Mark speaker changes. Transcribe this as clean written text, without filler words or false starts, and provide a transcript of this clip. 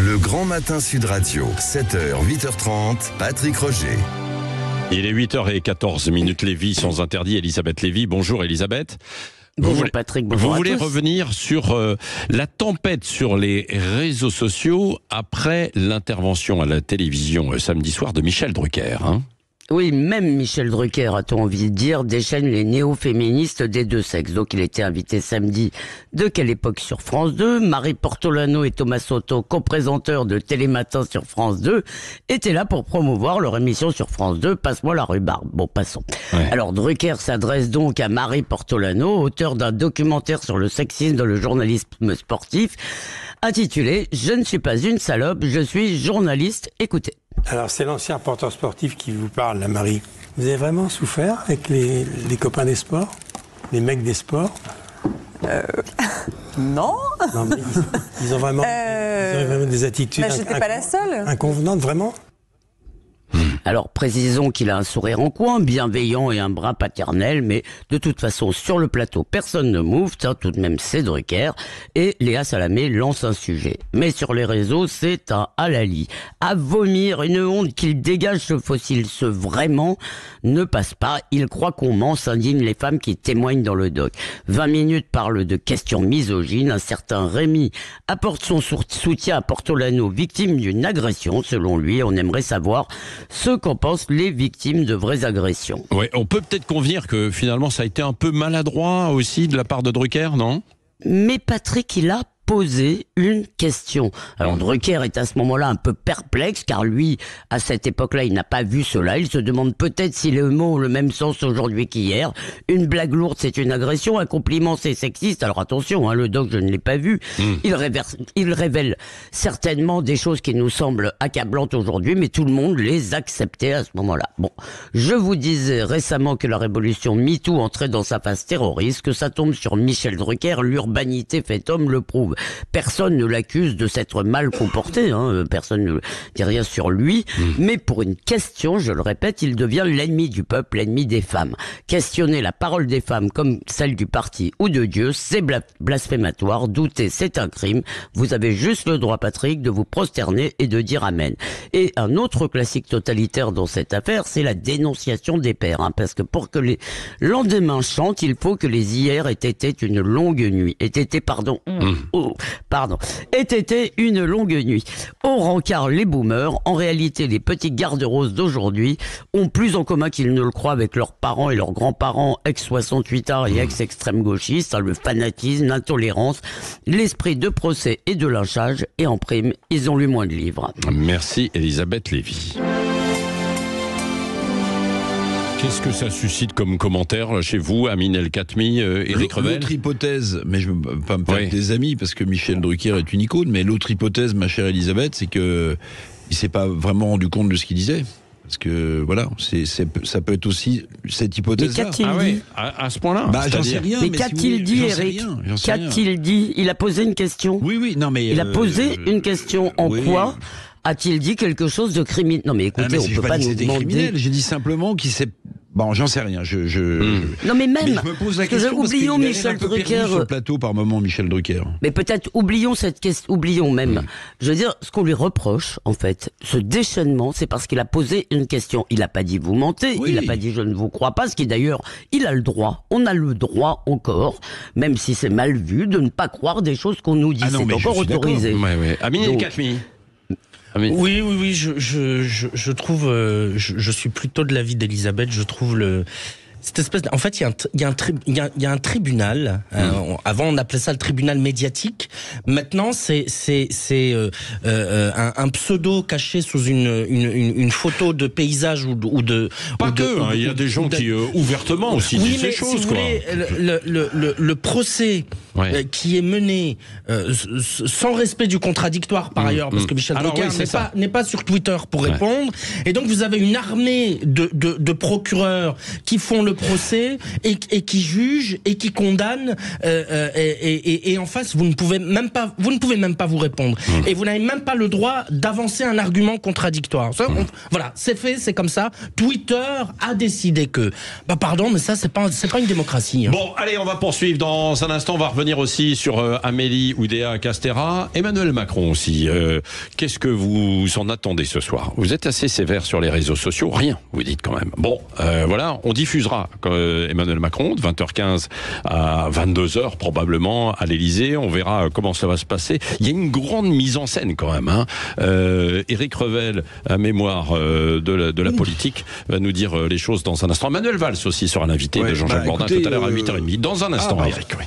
Speaker 1: Le Grand Matin Sud Radio, 7h, 8h30, Patrick Roger.
Speaker 2: Il est 8h14, Lévy sans interdit, Elisabeth Lévy. Bonjour Elisabeth.
Speaker 3: Bonjour Patrick, bonjour
Speaker 2: Vous
Speaker 3: à
Speaker 2: voulez
Speaker 3: tous.
Speaker 2: revenir sur la tempête sur les réseaux sociaux après l'intervention à la télévision samedi soir de Michel Drucker.
Speaker 3: Oui, même Michel Drucker, a-t-on envie de dire, déchaîne les néo-féministes des deux sexes. Donc il était invité samedi de Quelle époque sur France 2. Marie Portolano et Thomas Soto, co-présenteurs de Télématin sur France 2, étaient là pour promouvoir leur émission sur France 2, Passe-moi la rhubarbe. Bon, passons. Ouais. Alors Drucker s'adresse donc à Marie Portolano, auteur d'un documentaire sur le sexisme dans le journalisme sportif, intitulé « Je ne suis pas une salope, je suis journaliste, écoutez ».
Speaker 4: Alors, c'est l'ancien reporter sportif qui vous parle, la Marie. Vous avez vraiment souffert avec les copains des sports, les mecs des sports?
Speaker 5: Non.
Speaker 4: Non, mais ils ont vraiment des attitudes
Speaker 5: j'étais pas la seule.
Speaker 4: Inconvenantes, vraiment.
Speaker 3: Alors précisons qu'il a un sourire en coin, bienveillant et un brin paternel, mais de toute façon sur le plateau personne ne move, tout de même c'est Drucker, et Léa Salamé lance un sujet. Mais sur les réseaux c'est un halali, à vomir, une honte qu'il dégage ce fossile, ce vraiment ne passe pas, il croit qu'on ment, s'indignent les femmes qui témoignent dans le doc. 20 minutes parlent de questions misogynes, un certain Rémi apporte son soutien à Portolano, victime d'une agression, selon lui, on aimerait savoir ce qu'en pensent les victimes de vraies agressions.
Speaker 2: Oui, on peut peut-être convenir que finalement ça a été un peu maladroit aussi de la part de Drucker, non?
Speaker 3: Mais Patrick, il a posé une question. Alors Drucker est à ce moment-là un peu perplexe car lui, à cette époque-là, il n'a pas vu cela. Il se demande peut-être si les mots ont le même sens aujourd'hui qu'hier. Une blague lourde, c'est une agression. Un compliment, c'est sexiste. Alors attention, le doc, je ne l'ai pas vu. Il révèle certainement des choses qui nous semblent accablantes aujourd'hui, mais tout le monde les acceptait à ce moment-là. Bon, je vous disais récemment que la révolution MeToo entrait dans sa phase terroriste, que ça tombe sur Michel Drucker, l'urbanité fait homme le prouve. Personne ne l'accuse de s'être mal comporté, personne ne dit rien sur lui, mais pour une question, je le répète, il devient l'ennemi du peuple, l'ennemi des femmes. Questionner la parole des femmes comme celle du parti ou de Dieu, c'est blasphématoire, douter, c'est un crime. Vous avez juste le droit, Patrick, de vous prosterner et de dire amen. Et un autre classique totalitaire dans cette affaire, c'est la dénonciation des pères, parce que pour que les lendemains chantent, il faut que les hier aient été une longue nuit, aient été une longue nuit. Au rencard les boomers, en réalité les petits garde-roses d'aujourd'hui ont plus en commun qu'ils ne le croient avec leurs parents et leurs grands-parents ex-68ards et ex-extrême gauchistes, le fanatisme, l'intolérance, l'esprit de procès et de lynchage, et en prime, ils ont lu moins de livres.
Speaker 2: Merci Elisabeth Lévy. Qu'est-ce que ça suscite comme commentaire chez vous, Amine El Khatmi, Éric Revel?
Speaker 6: L'autre hypothèse, mais je ne veux pas me faire des amis parce que Michel Drucker est une icône, mais l'autre hypothèse, ma chère Elisabeth, c'est qu'il ne s'est pas vraiment rendu compte de ce qu'il disait. Parce que voilà, ça peut être aussi cette hypothèse-là.
Speaker 3: Mais qu'a-t-il dit
Speaker 2: à ce point-là?
Speaker 6: J'en sais rien.
Speaker 3: Mais qu'a-t-il dit, Eric? Qu'a-t-il dit? Il a posé une question.
Speaker 6: Oui, non mais...
Speaker 3: Il a posé une question en quoi a-t-il dit quelque chose de criminel? Non mais écoutez, on peut pas nous demander...
Speaker 6: J'ai dit simplement qu'il s'est... Bon, j'en sais rien.
Speaker 3: Non mais même,
Speaker 6: mais je me pose la question parce qu'il
Speaker 3: Michel
Speaker 6: un peu
Speaker 3: Drucker
Speaker 6: sur le plateau par moment, Michel Drucker.
Speaker 3: Mais peut-être oublions cette question, oublions même. Je veux dire, ce qu'on lui reproche, en fait, ce déchaînement, c'est parce qu'il a posé une question. Il n'a pas dit vous mentez, il n'a pas dit je ne vous crois pas, ce qui d'ailleurs, il a le droit. On a le droit encore, même si c'est mal vu, de ne pas croire des choses qu'on nous dit. C'est encore autorisé.
Speaker 2: Amine El Khatmi.
Speaker 7: Oui, je trouve, je suis plutôt de l'avis d'Elisabeth. Je trouve cette espèce en fait, il y a un tribunal. Avant, on appelait ça le tribunal médiatique. Maintenant, c'est un pseudo caché sous une photo de paysage ou de.
Speaker 2: Pas que. Il y a des gens qui ouvertement aussi disent ces choses.
Speaker 7: Si vous voulez, le procès qui est mené sans respect du contradictoire par ailleurs, parce que Michel Drucker n'est pas sur Twitter pour répondre, et donc vous avez une armée de procureurs qui font le procès et qui juge et qui condamne et en face vous ne pouvez même pas vous répondre et vous n'avez même pas le droit d'avancer un argument contradictoire. Voilà, c'est fait, c'est comme ça. Twitter a décidé que pardon, mais ça c'est pas une démocratie. Hein.
Speaker 2: Bon, allez, on va poursuivre dans un instant. On va revenir aussi sur Amélie Oudéa-Castéra, Emmanuel Macron aussi. Qu'est-ce que vous en attendez ce soir? Vous êtes assez sévère sur les réseaux sociaux, rien, vous dites quand même. Bon, voilà, on diffusera Emmanuel Macron de 20h15 à 22h probablement à l'Élysée. On verra comment ça va se passer. Il y a une grande mise en scène quand même. Hein. Éric Revel, à mémoire de la politique, va nous dire les choses dans un instant. Manuel Valls aussi sera l'invité de Jean-Jacques Bourdin tout à l'heure à 8h30. Dans un instant, Éric. Oui.